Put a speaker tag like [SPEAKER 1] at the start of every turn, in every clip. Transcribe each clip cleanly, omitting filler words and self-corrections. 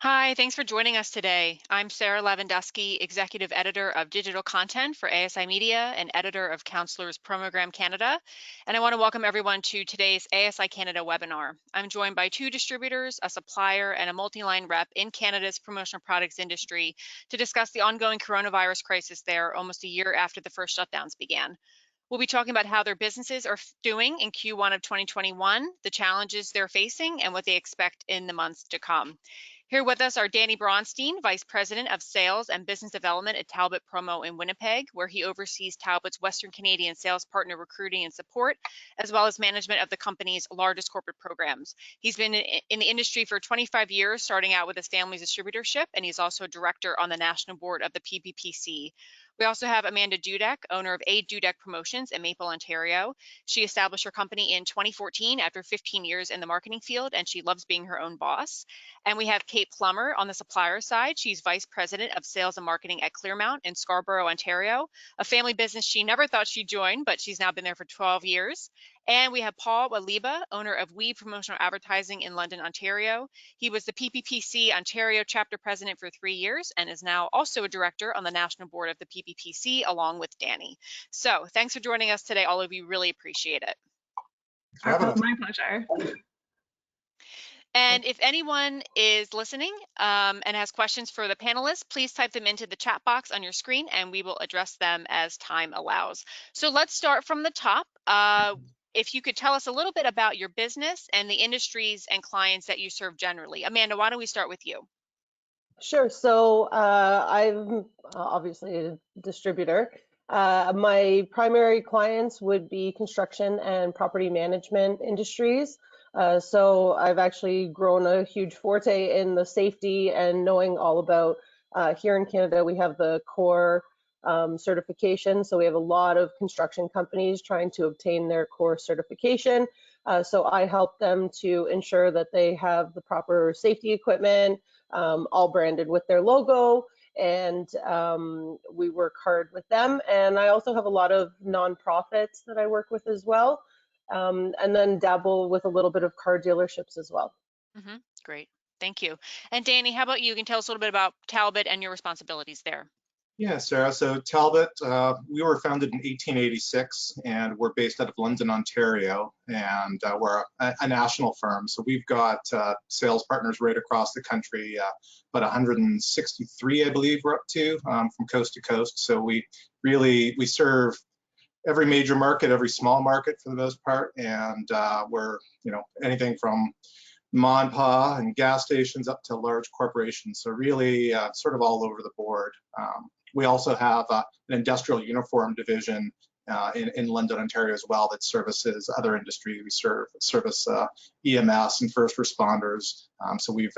[SPEAKER 1] Hi, thanks for joining us today. I'm Sarah Lewandowski, Executive Editor of Digital Content for ASI Media and Editor of Counselors Promogram Canada. And I want to welcome everyone to today's ASI Canada webinar. I'm joined by two distributors, a supplier, and a multi-line rep in Canada's promotional products industry to discuss the ongoing coronavirus crisis there almost a year after the first shutdowns began. We'll be talking about how their businesses are doing in Q1 of 2021, the challenges they're facing, and what they expect in the months to come. Here with us are Danny Bronstein, Vice President of Sales and Business Development at Talbot Promo in Winnipeg, where he oversees Talbot's Western Canadian sales partner recruiting and support, as well as management of the company's largest corporate programs. He's been in the industry for 25 years, starting out with his family's distributorship, and he's also a director on the national board of the PPPC. We also have Amanda Dudek, owner of A. Dudek Promotions in Maple, Ontario. She established her company in 2014 after 15 years in the marketing field, and she loves being her own boss. And we have Kate Plummer on the supplier side. She's Vice President of Sales and Marketing at Clearmount in Scarborough, Ontario, a family business she never thought she'd join, but she's now been there for 12 years. And we have Paul Waliba, owner of We Promotional Advertising in London, Ontario. He was the PPPC Ontario chapter president for 3 years and is now also a director on the national board of the PPPC along with Danny. So thanks for joining us today, all of you. Really appreciate it.
[SPEAKER 2] My pleasure.
[SPEAKER 1] And if anyone is listening and has questions for the panelists, please type them into the chat box on your screen and we will address them as time allows. So let's start from the top. If you could tell us a little bit about your business and the industries and clients that you serve generally. Amanda, why don't we start with you?
[SPEAKER 3] Sure. So I'm obviously a distributor. My primary clients would be construction and property management industries. So I've actually grown a huge forte in the safety and knowing all about, here in Canada, we have the core certification. So we have a lot of construction companies trying to obtain their core certification. So I help them to ensure that they have the proper safety equipment, all branded with their logo, and we work hard with them. And I also have a lot of nonprofits that I work with as well, and then dabble with a little bit of car dealerships as well.
[SPEAKER 1] Great, thank you. And Danny, how about you? You can tell us a little bit about Talbot and your responsibilities there.
[SPEAKER 2] Yeah, Sarah. So Talbot, we were founded in 1886, and we're based out of London, Ontario, and we're a national firm. So we've got sales partners right across the country, about 163, I believe, we're up to from coast to coast. So we serve every major market, every small market for the most part, and we're anything from mom and pa and gas stations up to large corporations. So really sort of all over the board. We also have an industrial uniform division in London, Ontario as well that services other industries. We service EMS and first responders. So we've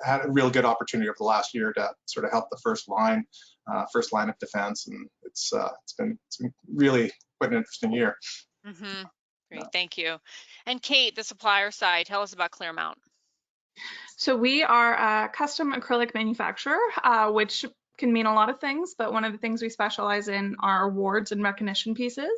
[SPEAKER 2] had a real good opportunity over the last year to sort of help the first line of defense, and it's been really quite an interesting year.
[SPEAKER 1] Great, thank you. And Kate, the supplier side, tell us about Clearmount.
[SPEAKER 4] So we are a custom acrylic manufacturer, which can mean a lot of things, but one of the things we specialize in are awards and recognition pieces,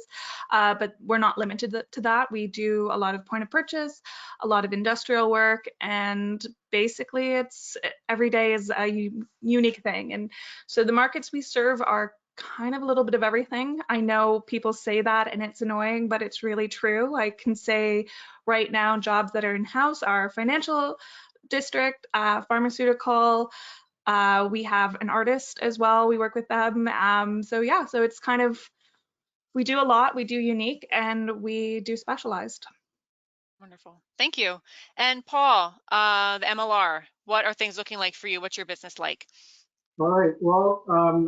[SPEAKER 4] but we're not limited to that. We do a lot of point of purchase, a lot of industrial work, and basically it's every day is a unique thing. And so the markets we serve are kind of a little bit of everything. I know people say that and it's annoying, but it's really true. I can say right now jobs that are in-house are financial district, pharmaceutical. We have an artist as well. We work with them. So yeah, so it's kind of, we do a lot, we do unique, and we do specialized.
[SPEAKER 1] Wonderful, thank you. And Paul, the MLR, what are things looking like for you? What's your business like?
[SPEAKER 5] All right, well,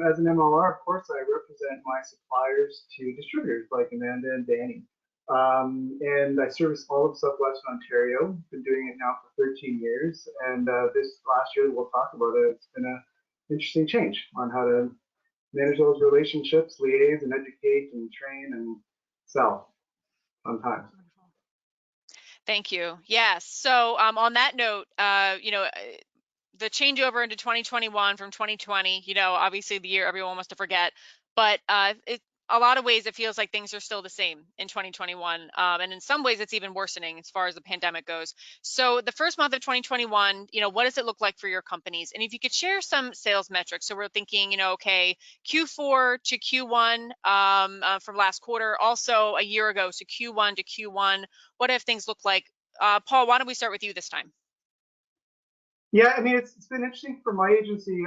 [SPEAKER 5] as an MLR, of course, I represent my suppliers to distributors like Amanda and Danny. And I service all of Southwestern Ontario. Been doing it now for 13 years. And this last year, we'll talk about it. It's been an interesting change on how to manage those relationships, liaise and educate and train and sell sometimes.
[SPEAKER 1] Thank you. Yes. So on that note, the changeover into 2021 from 2020, obviously the year everyone wants to forget, but a lot of ways it feels like things are still the same in 2021. And in some ways it's even worsening as far as the pandemic goes. So the first month of 2021, what does it look like for your companies? And if you could share some sales metrics. So we're thinking, okay, Q4 to Q1 from last quarter, also a year ago. So Q1 to Q1, what have things looked like? Paul, why don't we start with you this time?
[SPEAKER 5] Yeah, I mean, it's been interesting for my agency.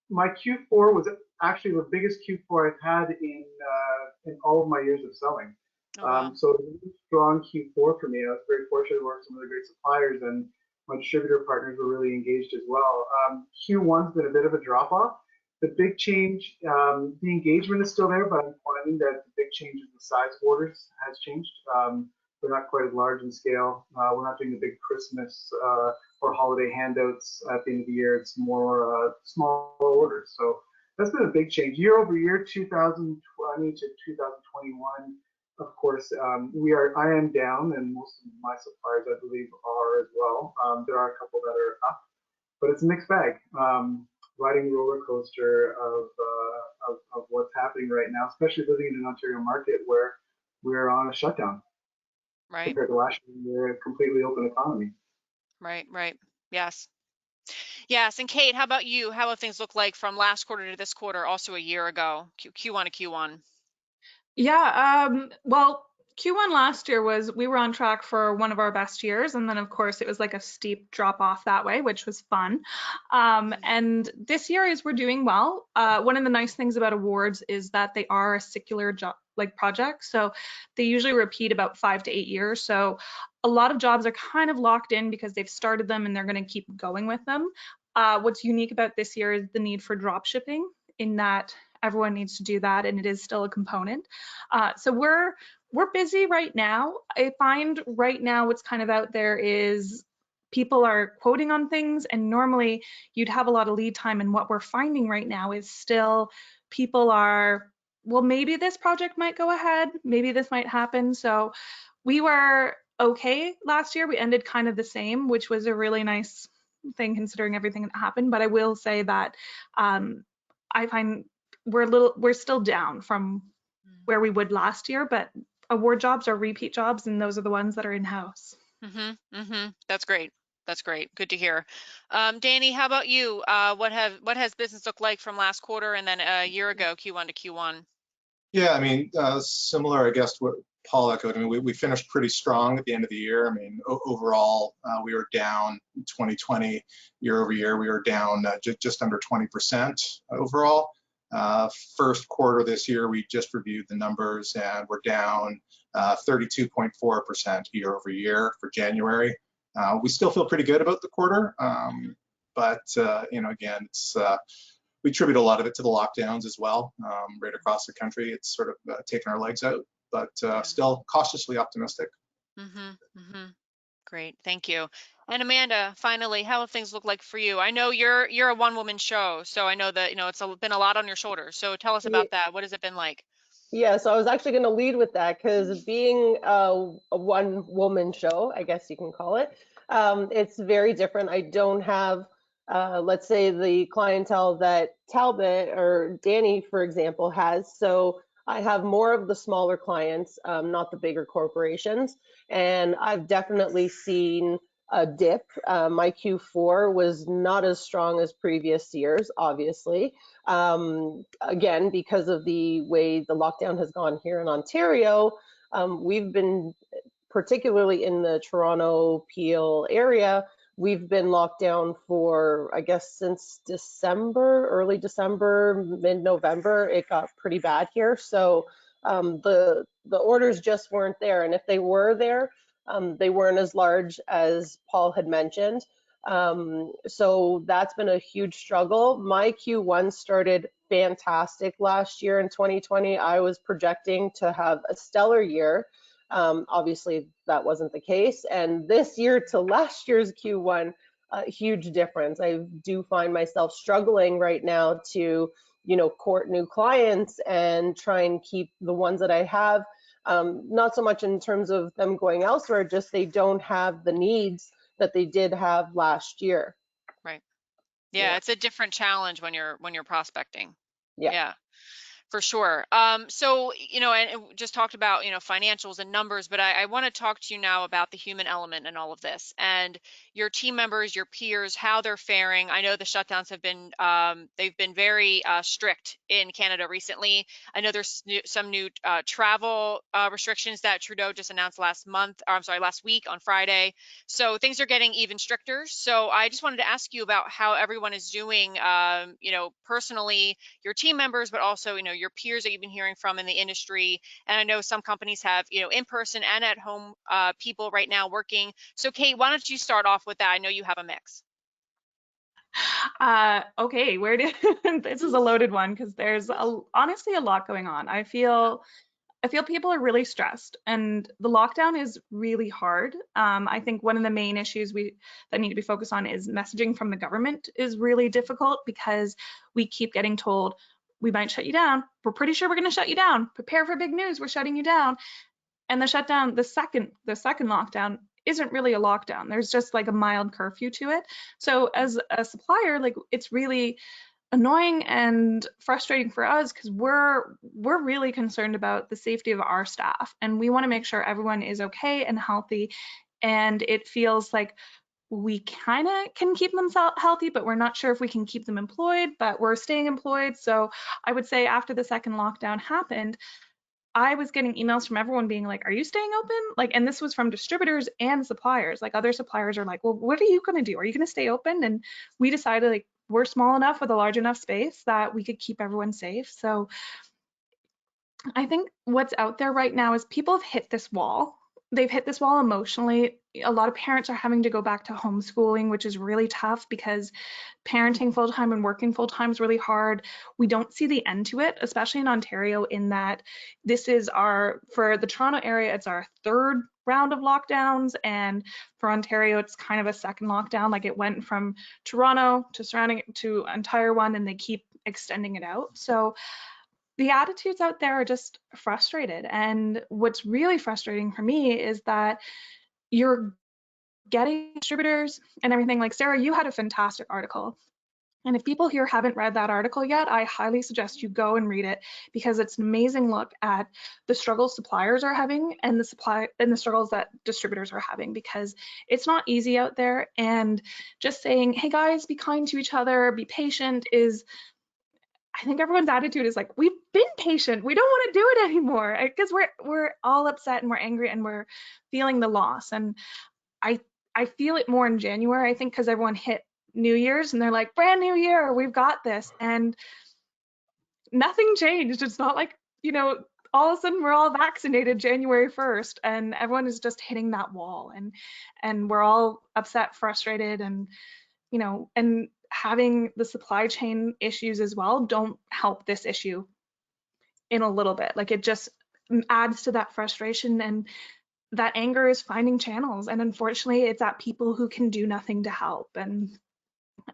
[SPEAKER 5] My Q4 was actually the biggest Q4 I've had in all of my years of selling.
[SPEAKER 1] Oh, wow.
[SPEAKER 5] So it was a really strong Q4 for me. I was very fortunate to work with some of the great suppliers, and my distributor partners were really engaged as well. Q1's been a bit of a drop off. The big change, the engagement is still there, but I'm finding that the big change is the size of orders has changed. They're not quite as large in scale. We're not doing the big Christmas or holiday handouts at the end of the year. It's more small orders. So that's been a big change. Year over year, 2020 to 2021, of course, I am down, and most of my suppliers, I believe, are as well. There are a couple that are up, but it's a mixed bag. Riding the roller coaster of what's happening right now, especially living in an Ontario market where we're on a shutdown.
[SPEAKER 1] Right.
[SPEAKER 5] Compared to last year, we're a completely open economy.
[SPEAKER 1] Right. Yes. Yes. And Kate, how about you? How have things looked like from last quarter to this quarter, also a year ago, Q1 to Q1?
[SPEAKER 4] Yeah, well, Q1 last year we were on track for one of our best years, and then of course it was like a steep drop off that way, which was fun. And this year is we're doing well. One of the nice things about awards is that they are a secular job like project, so they usually repeat about 5 to 8 years. So a lot of jobs are kind of locked in because they've started them and they're going to keep going with them. What's unique about this year is the need for drop shipping, in that everyone needs to do that, and it is still a component. So we're busy right now. I find right now what's kind of out there is people are quoting on things, and normally you'd have a lot of lead time, and what we're finding right now is still people are, well, maybe this project might go ahead, maybe this might happen. So we were okay last year. We ended kind of the same, which was a really nice thing considering everything that happened. But I will say that I find we're still down from where we would last year, but award jobs are repeat jobs, and those are the ones that are in-house.
[SPEAKER 1] That's great. That's great. Good to hear. Danny, how about you? What has business looked like from last quarter and then a year ago, Q1 to Q1?
[SPEAKER 2] Yeah, I mean, similar, I guess, to what Paul echoed. I mean, we finished pretty strong at the end of the year. I mean, overall, we were down 2020 year over year. We were down just under 20% overall. First quarter this year, we just reviewed the numbers, and we're down 32.4% year over year for January. We still feel pretty good about the quarter, but again, it's we attribute a lot of it to the lockdowns as well, right across the country. It's sort of taken our legs out, but still cautiously optimistic.
[SPEAKER 1] Great, thank you. And Amanda, finally, how have things looked like for you? I know you're a one-woman show, so I know that it's been a lot on your shoulders. So tell us about that. What has it been like?
[SPEAKER 3] Yeah, so I was actually going to lead with that, because being a one-woman show, I guess you can call it, it's very different. I don't have, let's say, the clientele that Talbot or Danny, for example, has. So I have more of the smaller clients, not the bigger corporations. And I've definitely seen a dip. My Q4 was not as strong as previous years, obviously. Again, because of the way the lockdown has gone here in Ontario, we've been, particularly in the Toronto, Peel area, we've been locked down for, I guess, since December, early December, mid-November. It got pretty bad here. So the orders just weren't there. And if they were there, they weren't as large as Paul had mentioned. So that's been a huge struggle. My Q1 started fantastic last year in 2020. I was projecting to have a stellar year. Obviously, that wasn't the case. And this year to last year's Q1, a huge difference. I do find myself struggling right now to, court new clients and try and keep the ones that I have. Not so much in terms of them going elsewhere, just they don't have the needs that they did have last year.
[SPEAKER 1] Right. Yeah, it's a different challenge when you're prospecting. Yeah. For sure. So, and we just talked about, financials and numbers, but I want to talk to you now about the human element in all of this and your team members, your peers, how they're faring. I know the shutdowns have been, they've been very strict in Canada recently. I know there's some new travel restrictions that Trudeau just announced last week on Friday. So things are getting even stricter. So I just wanted to ask you about how everyone is doing, personally, your team members, but also, your peers that you've been hearing from in the industry. And I know some companies have, in person and at home people right now working. So Kate, why don't you start off with that? I know you have a mix.
[SPEAKER 4] Okay, where did this is a loaded one because there's honestly a lot going on. I feel people are really stressed and the lockdown is really hard. I think one of the main issues that need to be focused on is messaging from the government is really difficult because we keep getting told we might shut you down. We're pretty sure we're going to shut you down. Prepare for big news. We're shutting you down. And the shutdown, the second lockdown isn't really a lockdown. There's just like a mild curfew to it. So as a supplier, like it's really annoying and frustrating for us because we're really concerned about the safety of our staff and we want to make sure everyone is okay and healthy, and it feels like we kind of can keep them healthy, but we're not sure if we can keep them employed, but we're staying employed. So I would say after the second lockdown happened, I was getting emails from everyone being like, are you staying open? Like, and this was from distributors and suppliers. Like other suppliers are like, well, what are you going to do? Are you going to stay open? And we decided like we're small enough with a large enough space that we could keep everyone safe. So I think what's out there right now is people have hit this wall. They've hit this wall emotionally. A lot of parents are having to go back to homeschooling, which is really tough because parenting full-time and working full-time is really hard. We don't see the end to it, especially in Ontario, in that this is for the Toronto area, it's our third round of lockdowns. And for Ontario, it's kind of a second lockdown. Like it went from Toronto to surrounding to entire one, and they keep extending it out. So the attitudes out there are just frustrated. And what's really frustrating for me is that you're getting distributors and everything. Like Sarah, you had a fantastic article. And if people here haven't read that article yet, I highly suggest you go and read it because it's an amazing look at the struggles suppliers are having and the struggles that distributors are having, because it's not easy out there. And just saying, hey guys, be kind to each other, be patient I think everyone's attitude is like, we've been patient. We don't want to do it anymore because we're all upset and we're angry and we're feeling the loss. And I feel it more in January, I think, because everyone hit New Year's and they're like, brand new year, we've got this. And nothing changed. It's not like, all of a sudden we're all vaccinated January 1st and everyone is just hitting that wall and we're all upset, frustrated, and and having the supply chain issues as well don't help this issue in a little bit. Like it just adds to that frustration, and that anger is finding channels. And unfortunately, it's at people who can do nothing to help. And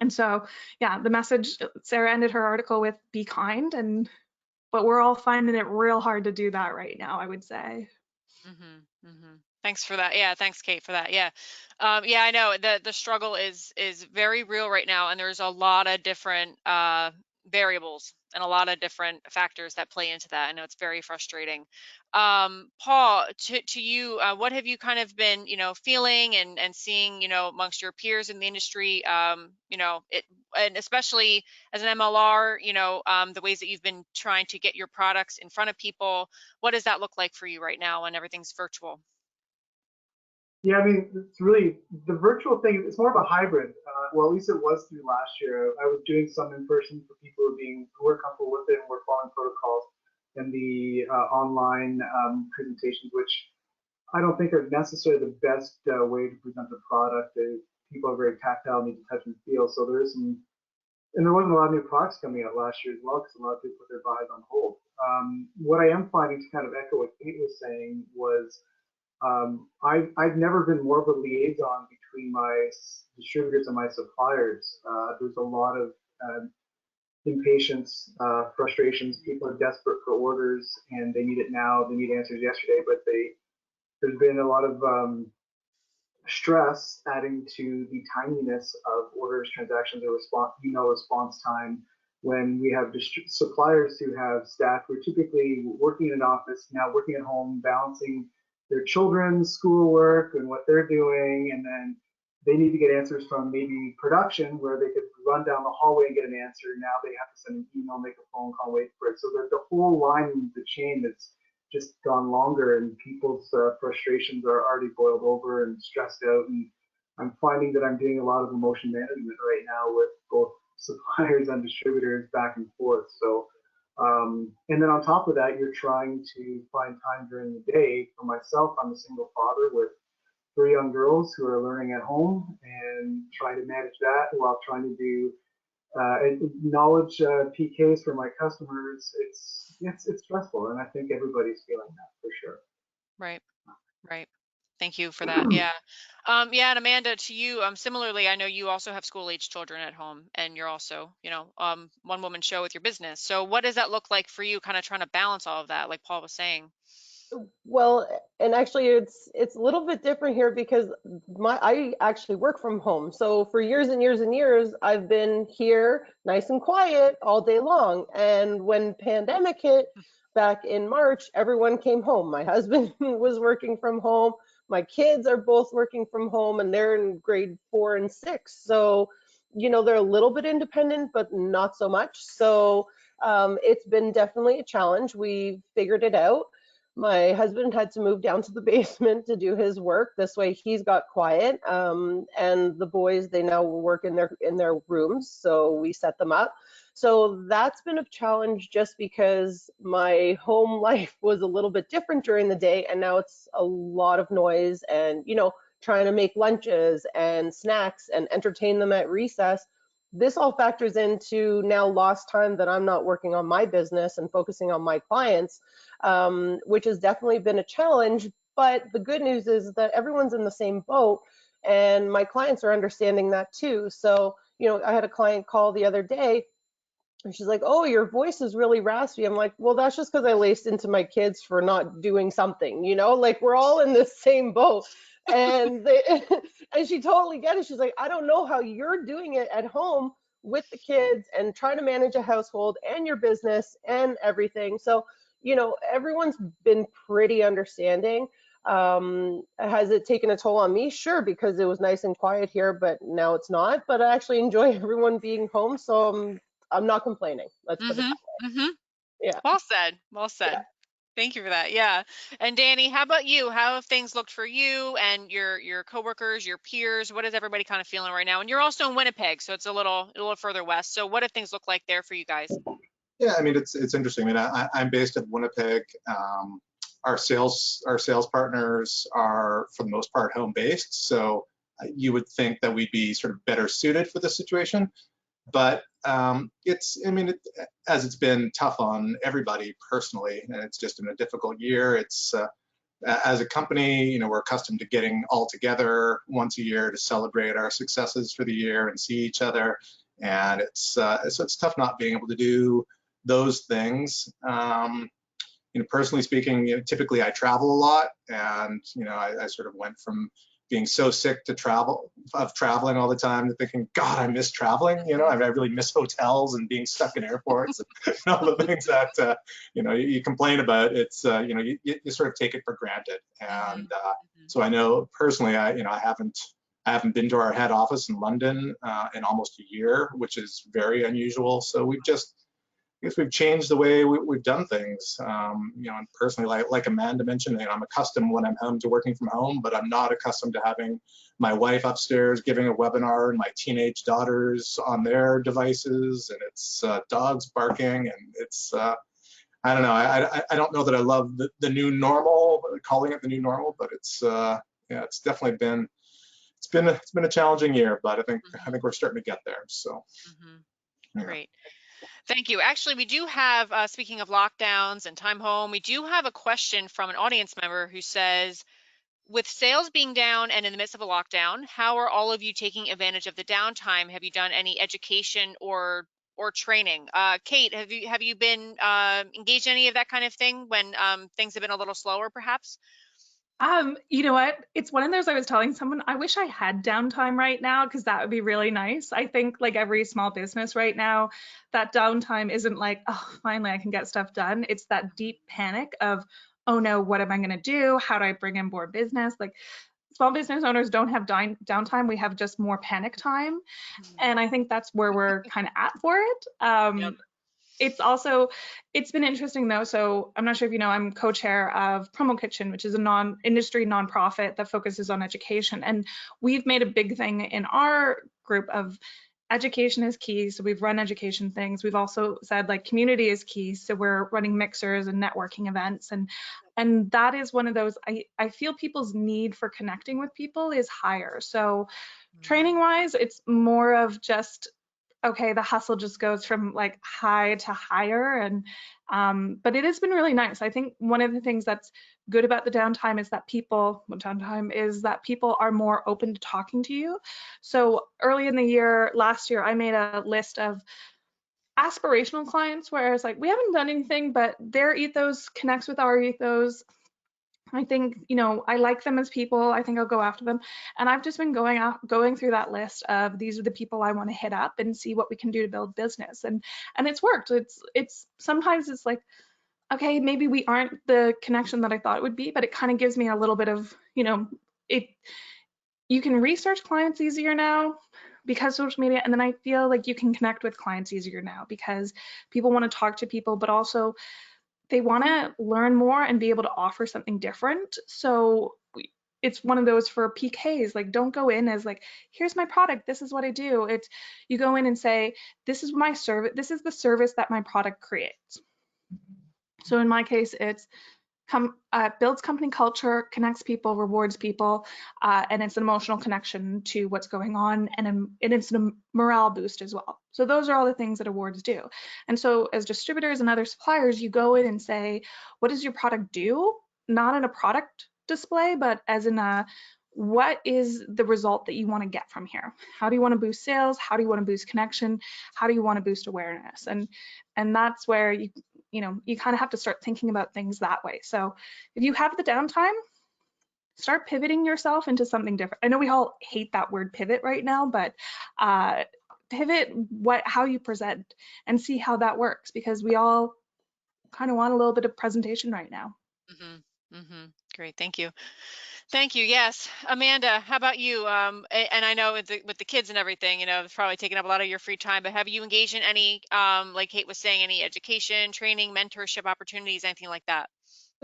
[SPEAKER 4] so, yeah, the message, Sarah ended her article with be kind, but we're all finding it real hard to do that right now, I would say.
[SPEAKER 1] Thanks for that. Yeah, thanks, Kate, for that. Yeah, yeah, I know the struggle is very real right now, and there's a lot of different variables and a lot of different factors that play into that. I know it's very frustrating. Paul, to you, what have you kind of been, feeling and seeing, amongst your peers in the industry, and especially as an MLR, the ways that you've been trying to get your products in front of people. What does that look like for you right now when everything's virtual?
[SPEAKER 5] Yeah, I mean, it's really the virtual thing. It's more of a hybrid. Well, at least it was through last year. I was doing some in person for people who were comfortable with it and were following protocols, and the online presentations, which I don't think are necessarily the best way to present the product. People are very tactile, need to touch and feel. So there is some, and there wasn't a lot of new products coming out last year as well because a lot of people put their buys on hold. What I am finding, to kind of echo what Kate was saying, was I've never been more of a liaison between my distributors and my suppliers. There's a lot of impatience, frustrations. People are desperate for orders and they need it now. They need answers yesterday, but there's been a lot of stress adding to the timeliness of orders, transactions, or email response time. when we have suppliers who have staff who are typically working in an office, now working at home, balancing their children's schoolwork and what they're doing, and then they need to get answers from maybe production where they could run down the hallway and get an answer. Now they have to send an email, make a phone call, wait for it. So that the whole line, the chain has just gone longer, and people's frustrations are already boiled over and stressed out. And I'm finding that I'm doing a lot of emotion management right now with both suppliers and distributors back and forth. So, and then on top of that, you're trying to find time during the day. For myself, I'm a single father with 3 young girls who are learning at home, and trying to manage that while trying to do knowledge PKs for my customers. It's stressful, and I think everybody's feeling that for sure.
[SPEAKER 1] Right, right. Thank you for that. Yeah. Yeah, and Amanda, to you, similarly, I know you also have school-age children at home, and you're also, one woman show with your business. So what does that look like for you, kind of trying to balance all of that, like Paul was saying?
[SPEAKER 3] Well, and actually it's a little bit different here because I actually work from home. So for years and years and years, I've been here nice and quiet all day long. And when pandemic hit back in March, everyone came home. My husband was working from home. My kids are both working from home, and they're in grade 4 and 6. So, they're a little bit independent, but not so much. So it's been definitely a challenge. We figured it out. My husband had to move down to the basement to do his work. This way he's got quiet. And the boys, they now work in their rooms. So we set them up. So that's been a challenge just because my home life was a little bit different during the day. And now it's a lot of noise and, trying to make lunches and snacks and entertain them at recess. This all factors into now lost time that I'm not working on my business and focusing on my clients, which has definitely been a challenge. But the good news is that everyone's in the same boat, and my clients are understanding that too. So, I had a client call the other day, and she's like, "Oh, your voice is really raspy." I'm like, "Well, that's just because I laced into my kids for not doing something, like we're all in the same boat." And and she totally get it. She's like, "I don't know how you're doing it at home with the kids and trying to manage a household and your business and everything." So, everyone's been pretty understanding. Has it taken a toll on me? Sure, because it was nice and quiet here, but now it's not. But I actually enjoy everyone being home, so I'm not complaining. Let's put it
[SPEAKER 1] Mm-hmm.
[SPEAKER 3] that
[SPEAKER 1] Mm-hmm.
[SPEAKER 3] way. Yeah.
[SPEAKER 1] Well said. Well
[SPEAKER 3] Yeah.
[SPEAKER 1] said. Thank you for that. Yeah. And Danny, how about you? How have things looked for you and your coworkers, your peers? What is everybody kind of feeling right now? And you're also in Winnipeg, so it's a little further west. So what have things looked like there for you guys?
[SPEAKER 2] Yeah, I mean, it's interesting. I mean, I'm based in Winnipeg. Our sales partners are, for the most part, home based. So you would think that we'd be sort of better suited for this situation. But as it's been tough on everybody personally, and it's just been a difficult year. It's as a company, we're accustomed to getting all together once a year to celebrate our successes for the year and see each other. And so it's tough not being able to do those things. Personally speaking, typically I travel a lot, and I sort of went from being so sick to traveling all the time to thinking, God, I miss traveling. I really miss hotels and being stuck in airports and all the things that you complain about. It's you sort of take it for granted. And so I know personally, I haven't been to our head office in London in almost a year, which is very unusual. So I guess we've changed the way we've done things. And personally, like Amanda mentioned, I'm accustomed when I'm home to working from home, but I'm not accustomed to having my wife upstairs giving a webinar and my teenage daughters on their devices, and it's dogs barking, and it's I don't know. I don't know that I love the new normal, calling it the new normal, but it's it's definitely been a challenging year, but I think we're starting to get there. So yeah.
[SPEAKER 1] Great. Thank you. Actually, we do have, speaking of lockdowns and time home, we do have a question from an audience member who says, with sales being down and in the midst of a lockdown, how are all of you taking advantage of the downtime? Have you done any education or training? Kate, have you been engaged in any of that kind of thing when things have been a little slower, perhaps?
[SPEAKER 4] You know what? It's one of those I was telling someone, I wish I had downtime right now because that would be really nice. I think like every small business right now, that downtime isn't like, oh, finally I can get stuff done. It's that deep panic of, oh no, what am I going to do? How do I bring in more business? Like small business owners don't have downtime. We have just more panic time. And I think that's where we're kind of at for it.
[SPEAKER 1] Yep.
[SPEAKER 4] It's been interesting though. So I'm not sure if you know, I'm co-chair of Promo Kitchen, which is a non-industry nonprofit that focuses on education. And we've made a big thing in our group of education is key. So we've run education things. We've also said like community is key. So we're running mixers and networking events. And that is one of those, I feel people's need for connecting with people is higher. So training wise, it's more of just, okay, the hustle just goes from like high to higher. And but it has been really nice. I think one of the things that's good about the downtime is that people are more open to talking to you. So early in the year, last year, I made a list of aspirational clients where it's like, we haven't done anything, but their ethos connects with our ethos. I think, you know, I like them as people. I think I'll go after them. And I've just been going through that list of these are the people I want to hit up and see what we can do to build business. And it's worked. It's sometimes it's like, okay, maybe we aren't the connection that I thought it would be, but it kind of gives me a little bit of, you know, you can research clients easier now because social media, and then I feel like you can connect with clients easier now because people want to talk to people, but also they want to learn more and be able to offer something different. So it's one of those for PKs, like don't go in as like, here's my product, this is what I do. It's you go in and say, this is my service, this is the service that my product creates. So in my case, it's builds company culture, connects people, rewards people, and it's an emotional connection to what's going on, and it's a morale boost as well. So those are all the things that awards do. And so as distributors and other suppliers, you go in and say, what does your product do? Not in a product display, but as in what is the result that you want to get from here? How do you want to boost sales? How do you want to boost connection? How do you want to boost awareness? And that's where you kind of have to start thinking about things that way. So if you have the downtime, start pivoting yourself into something different. I know we all hate that word pivot right now, but pivot how you present and see how that works, because we all kind of want a little bit of presentation right now.
[SPEAKER 1] Great, thank you. Thank you. Yes, Amanda, how about you? And I know with the kids and everything, you know, it's probably taking up a lot of your free time. But have you engaged in any, like Kate was saying, any education, training, mentorship opportunities, anything like that?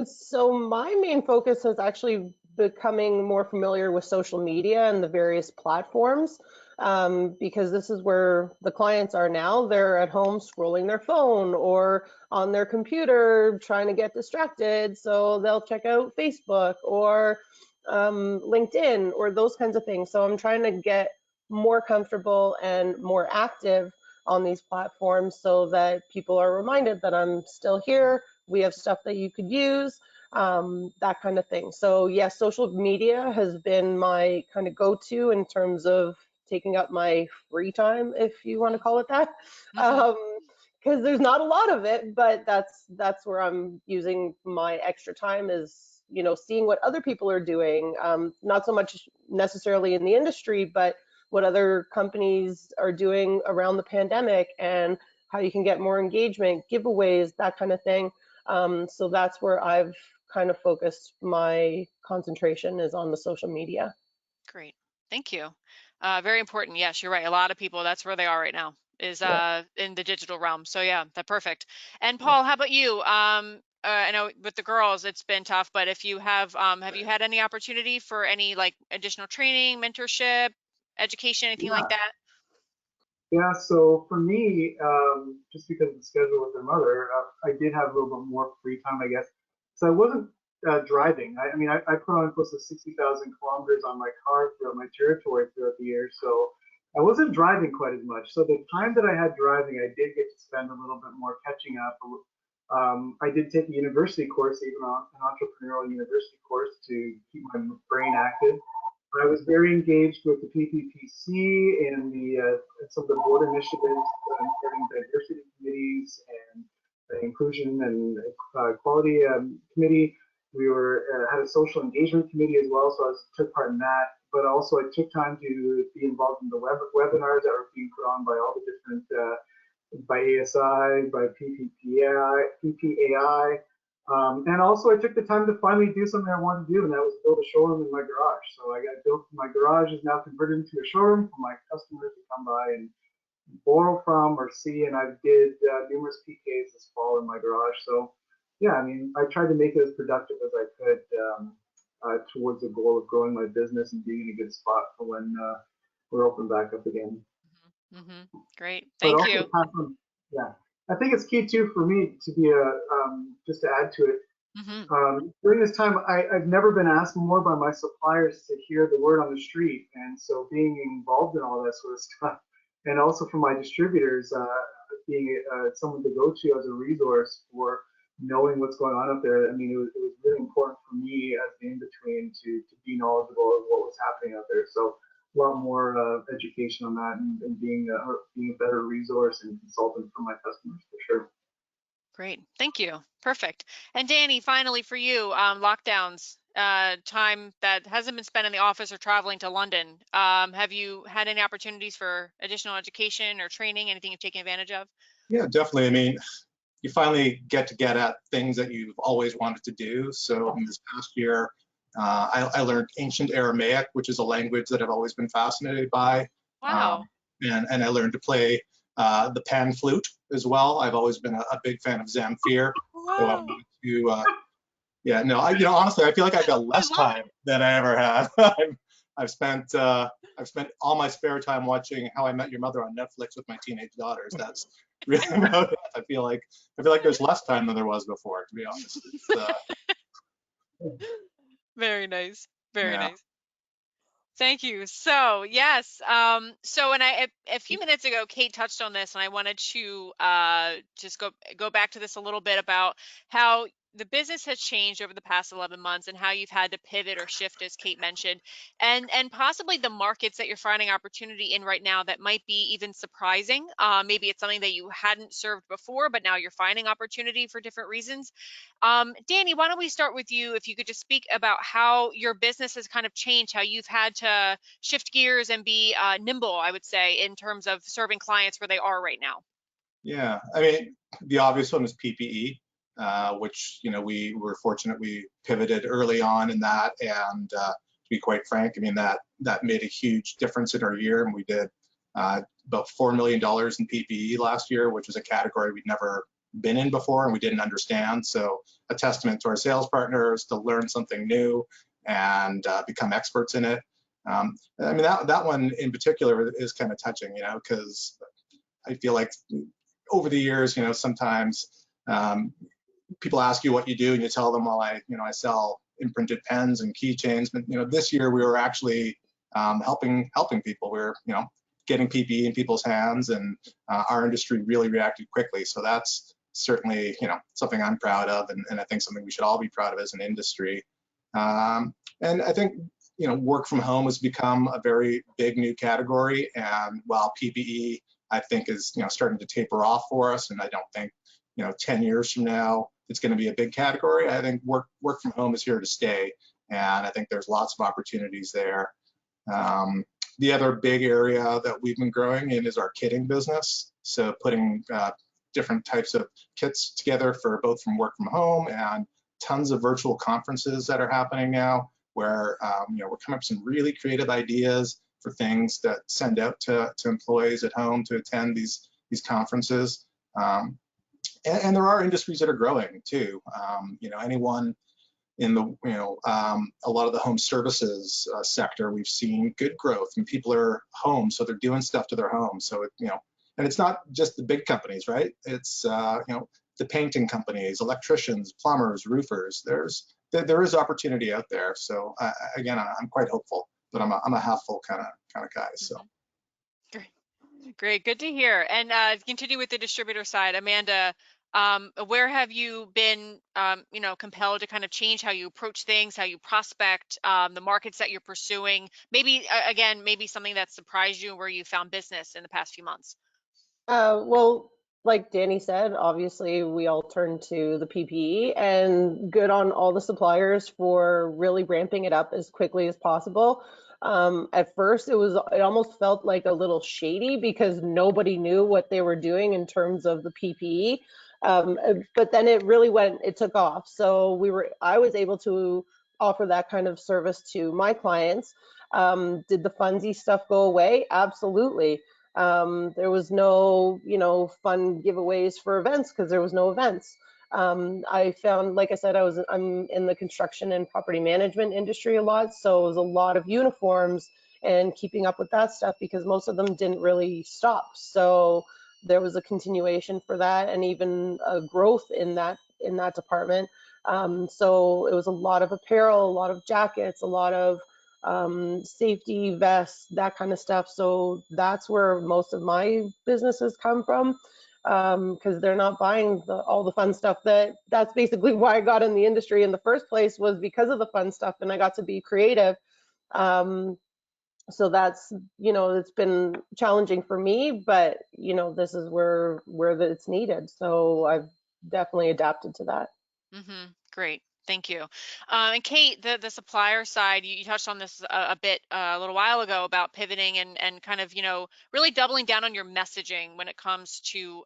[SPEAKER 3] So my main focus is actually becoming more familiar with social media and the various platforms, because this is where the clients are now. They're at home scrolling their phone or on their computer trying to get distracted. So they'll check out Facebook or LinkedIn or those kinds of things. So I'm trying to get more comfortable and more active on these platforms so that people are reminded that I'm still here. We have stuff that you could use, that kind of thing. So yes, social media has been my kind of go-to in terms of taking up my free time, if you want to call it that, because there's not a lot of it, but that's where I'm using my extra time is, you know, seeing what other people are doing, not so much necessarily in the industry, but what other companies are doing around the pandemic and how you can get more engagement, giveaways, that kind of thing. So that's where I've kind of focused my concentration is on the social media.
[SPEAKER 1] Great, thank you. Very important. Yes, you're right. A lot of people, that's where they are right now, is in the digital realm. So yeah, that's perfect. And Paul, how about you? I know with the girls, it's been tough, but if you have you had any opportunity for any like additional training, mentorship, education, anything like that?
[SPEAKER 5] Yeah, so for me, just because of the schedule with their mother, I did have a little bit more free time, I guess. So I wasn't driving. I mean, I put on close to 60,000 kilometers on my car throughout my territory throughout the year. So I wasn't driving quite as much. So the time that I had driving, I did get to spend a little bit more catching up. I did take a university course, even an entrepreneurial university course, to keep my brain active. I was very engaged with the PPPC and some of the board initiatives, starting diversity committees and the inclusion and quality committee. We had a social engagement committee as well, so I took part in that. But also I took time to be involved in the webinars that were being put on by all the different, by ASI, by PPAI. And also I took the time to finally do something I wanted to do, and that was build a showroom in my garage. So I got built, my garage is now converted into a showroom for my customers to come by and borrow from or see, and I did numerous PKs this fall in my garage. So yeah, I mean, I tried to make it as productive as I could towards the goal of growing my business and being in a good spot for when we're open back up again.
[SPEAKER 1] Great,
[SPEAKER 5] But
[SPEAKER 1] thank
[SPEAKER 5] also
[SPEAKER 1] you.
[SPEAKER 5] yeah, I think it's key too for me to be just to add to it. During this time, I've never been asked more by my suppliers to hear the word on the street, and so being involved in all that sort of stuff, and also for my distributors, being someone to go to as a resource for knowing what's going on up there. I mean, it was really important for me as the in-between to be knowledgeable of what was happening out there. So a lot more education on that, and being a better resource and consultant for my customers for sure.
[SPEAKER 1] Great, thank you. Perfect. And Danny, finally for you, lockdowns, time that hasn't been spent in the office or traveling to London. Have you had any opportunities for additional education or training, anything you've taken advantage of?
[SPEAKER 2] Yeah, definitely. I mean, you finally get at things that you've always wanted to do. So in this past year, I learned ancient Aramaic, which is a language that I've always been fascinated by.
[SPEAKER 1] Wow.
[SPEAKER 2] And I learned to play the pan flute as well. I've always been a big fan of Zamfir. So I wanted to, yeah, no, honestly, I feel like I've got less time than I ever had. I've spent all my spare time watching How I Met Your Mother on Netflix with my teenage daughters. That's really about it. I feel like there's less time than there was before, to be honest.
[SPEAKER 1] Very nice. Very
[SPEAKER 2] Yeah.
[SPEAKER 1] nice. Thank you. So yes, so and a few minutes ago, Kate touched on this, and I wanted to just go back to this a little bit about how the business has changed over the past 11 months and how you've had to pivot or shift, as Kate mentioned, and possibly the markets that you're finding opportunity in right now that might be even surprising. Maybe it's something that you hadn't served before, but now you're finding opportunity for different reasons. Danny, why don't we start with you? If you could just speak about how your business has kind of changed, how you've had to shift gears and be nimble, I would say, in terms of serving clients where they are right now.
[SPEAKER 2] Yeah, I mean, the obvious one was PPE, which we were fortunate we pivoted early on in that, and to be quite frank, I mean that made a huge difference in our year, and we did about $4 million in PPE last year, which was a category we'd never been in before and we didn't understand. So a testament to our sales partners to learn something new and become experts in it. I mean, that one in particular is kind of touching, because I feel like over the years, sometimes people ask you what you do and you tell them, well, I sell imprinted pens and keychains. But this year we were actually helping people. We were getting PPE in people's hands, and our industry really reacted quickly. So that's certainly something I'm proud of, and I think something we should all be proud of as an industry. And I think work from home has become a very big new category, and while PPE I think is starting to taper off for us, and I don't think 10 years from now it's going to be a big category. I think work from home is here to stay, and I think there's lots of opportunities there. The other big area that we've been growing in is our kitting business. So putting different types of kits together for both from work from home and tons of virtual conferences that are happening now, where we're coming up with some really creative ideas for things that send out to employees at home to attend these conferences. And there are industries that are growing too. Anyone in the a lot of the home services sector, we've seen good growth, and people are home, so they're doing stuff to their home. So and it's not just the big companies, right? It's the painting companies, electricians, plumbers, roofers. There is opportunity out there. So again, I'm quite hopeful, but I'm a half full kind of guy. So.
[SPEAKER 1] Great, good to hear. And continue with the distributor side, Amanda. Where have you been, compelled to kind of change how you approach things, how you prospect, the markets that you're pursuing? Maybe maybe something that surprised you, where you found business in the past few months.
[SPEAKER 3] Well, like Danny said, obviously we all turned to the PPE, and good on all the suppliers for really ramping it up as quickly as possible. At first, it almost felt like a little shady because nobody knew what they were doing in terms of the PPE. But then it took off. So I was able to offer that kind of service to my clients. Did the funsy stuff go away? Absolutely. There was no, fun giveaways for events because there was no events. I found, like I said, I'm in the construction and property management industry a lot, so it was a lot of uniforms and keeping up with that stuff because most of them didn't really stop. So there was a continuation for that and even a growth in that department. So it was a lot of apparel, a lot of jackets, a lot of safety vests, that kind of stuff. So that's where most of my businesses come from, because they're not buying all the fun stuff. That's basically why I got in the industry in the first place, was because of the fun stuff, and I got to be creative. So that's, it's been challenging for me, but this is where it's needed. So I've definitely adapted to that.
[SPEAKER 1] Great. Thank you. And Kate, the supplier side, you touched on this a bit a little while ago about pivoting and kind of, really doubling down on your messaging when it comes to,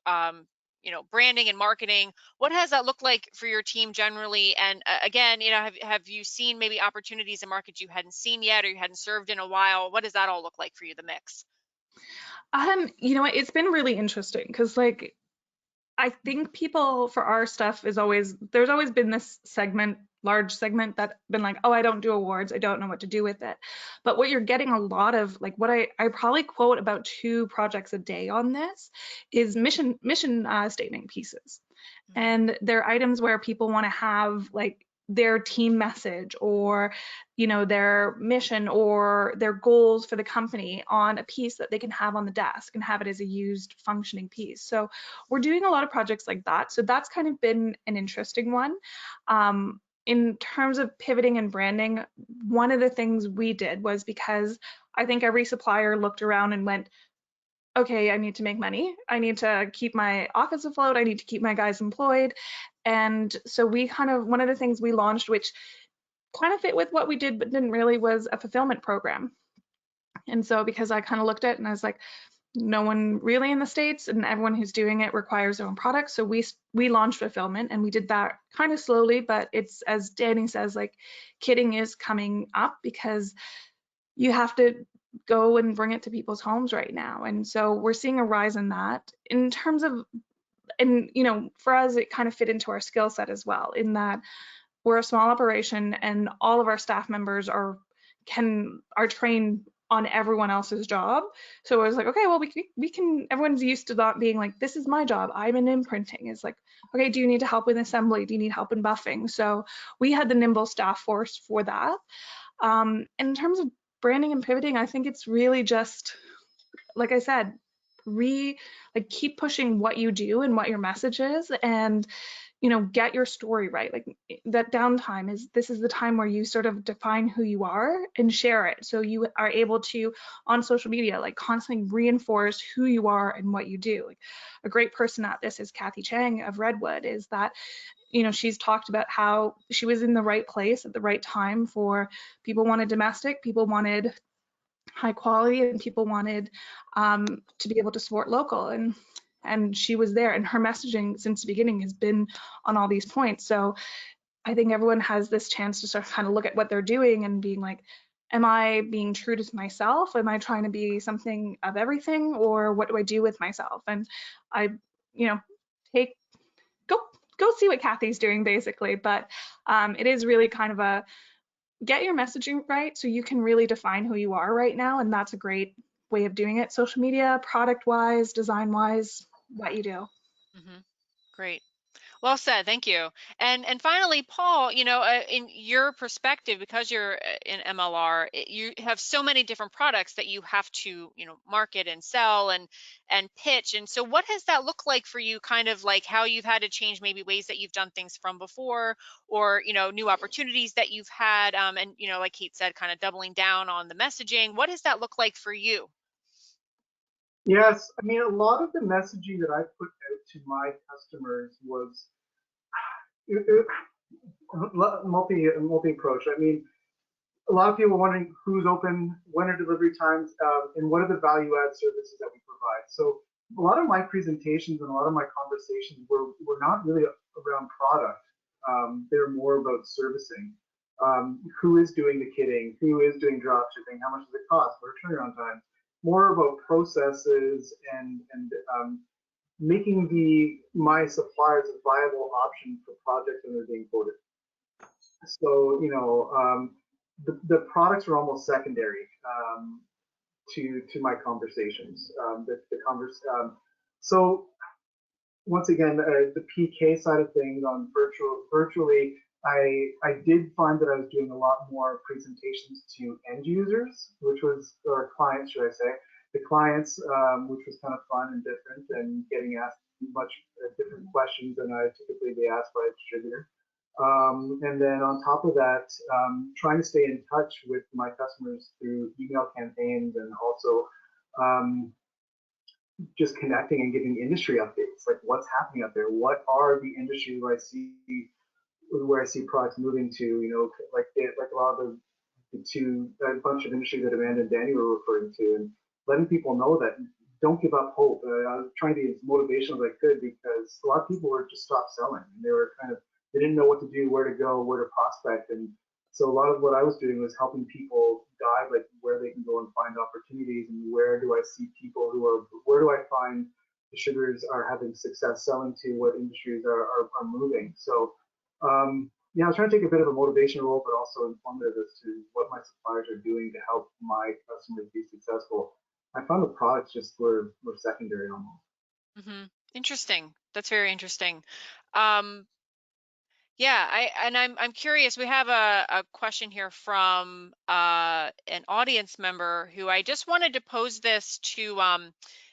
[SPEAKER 1] branding and marketing. What has that looked like for your team generally? And again, have you seen maybe opportunities in markets you hadn't seen yet or you hadn't served in a while? What does that all look like for you, the mix?
[SPEAKER 4] It's been really interesting because I think people for our stuff there's always been this large segment that's been like, oh, I don't do awards, I don't know what to do with it. But what you're getting a lot of, like what I probably quote about 2 projects a day on this, is mission statement pieces. And they're items where people want to have like their team message or their mission or their goals for the company on a piece that they can have on the desk and have it as a used functioning piece. So we're doing a lot of projects like that. So that's kind of been an interesting one. In terms of pivoting and branding, one of the things we did was, because I think every supplier looked around and went, okay, I need to make money. I need to keep my office afloat. I need to keep my guys employed. And so one of the things we launched, which kind of fit with what we did, but didn't really, was a fulfillment program. And so because I kind of looked at it and I was like, no one really in the States and everyone who's doing it requires their own products. So we launched fulfillment, and we did that kind of slowly, but it's, as Danny says, like kitting is coming up because you have to go and bring it to people's homes right now. And so we're seeing a rise in that. In terms of, and for us, it kind of fit into our skill set as well, in that we're a small operation and all of our staff members are trained on everyone else's job. So I was like, okay, well, we can, everyone's used to that being like, this is my job, I'm in imprinting. It's like, okay, do you need to help with assembly? Do you need help in buffing? So we had the nimble staff force for that. In terms of branding and pivoting, I think it's really just, like I said, keep pushing what you do and what your message is, and get your story right. Like that downtime this is the time where you sort of define who you are and share it. So you are able to, on social media, like constantly reinforce who you are and what you do. Like a great person at this is Kathy Chang of Redwood, is that, she's talked about how she was in the right place at the right time for people wanted domestic, people wanted high quality, and people wanted to be able to support local. And she was there, and her messaging since the beginning has been on all these points. So I think everyone has this chance to sort of kind of look at what they're doing and being like, am I being true to myself? Am I trying to be something of everything, or what do I do with myself? And I, go see what Kathy's doing basically. But it is really kind of a get your messaging right so you can really define who you are right now. And that's a great way of doing it. Social media, product wise, design wise, what you do.
[SPEAKER 1] Great. Well said. Thank you. And finally, Paul, in your perspective, because you're in MLR, you have so many different products that you have to, market and sell and pitch. And so what has that looked like for you, kind of like how you've had to change maybe ways that you've done things from before, or, new opportunities that you've had, and, like Kate said, kind of doubling down on the messaging. What does that look like for you?
[SPEAKER 5] Yes, I mean, a lot of the messaging that I put out to my customers was multi approach. I mean, a lot of people wondering who's open, when are delivery times, and what are the value add services that we provide. So a lot of my presentations and a lot of my conversations were not really around product. They're more about servicing. Who is doing the kitting? Who is doing drop shipping? How much does it cost? What are turnaround times? More about processes and making my suppliers a viable option for projects when they're being quoted. So, the products are almost secondary to my conversations. So once again, the PK side of things on virtually, I did find that I was doing a lot more presentations to end users, or clients, should I say, the clients, which was kind of fun and different, and getting asked much different questions than I typically be asked by a distributor. And then on top of that, trying to stay in touch with my customers through email campaigns, and also just connecting and giving industry updates, like what's happening out there. What are the industries where I see products moving to? Like a lot of a bunch of industries that Amanda and Danny were referring to, and letting people know that don't give up hope. I was trying to be as motivational as I could, because a lot of people were just stopped selling, and they didn't know what to do, where to go, where to prospect. And so a lot of what I was doing was helping people guide, like, where they can go and find opportunities, and where do I see people where do I find distributors are having success selling to, what industries are moving. So I was trying to take a bit of a motivation role, but also informative as to what my suppliers are doing to help my customers be successful. I found the products just were secondary almost.
[SPEAKER 1] Mm-hmm. Interesting. That's very interesting. Um, Yeah, I'm curious. We have a question here from an audience member who I just wanted to pose this to,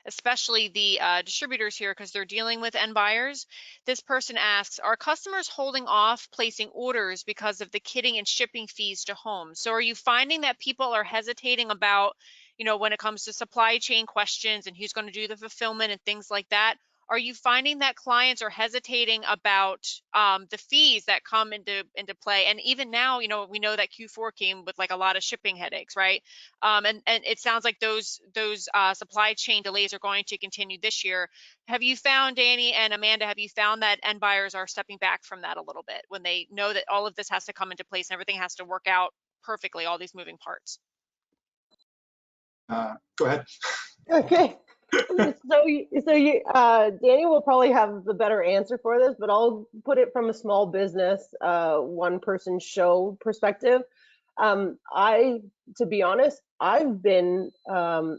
[SPEAKER 1] especially the distributors here, because they're dealing with end buyers. This person asks, are customers holding off placing orders because of the kitting and shipping fees to home? So are you finding that people are hesitating about, when it comes to supply chain questions and who's going to do the fulfillment and things like that? Are you finding that clients are hesitating about the fees that come into play? And even now, we know that Q4 came with like a lot of shipping headaches, right? And it sounds like those supply chain delays are going to continue this year. Have you found, Danny and Amanda, have you found that end buyers are stepping back from that a little bit when they know that all of this has to come into place and everything has to work out perfectly, all these moving parts?
[SPEAKER 2] Go ahead.
[SPEAKER 3] Okay. Danny will probably have the better answer for this, but I'll put it from a small business, one-person show perspective. To be honest, I've been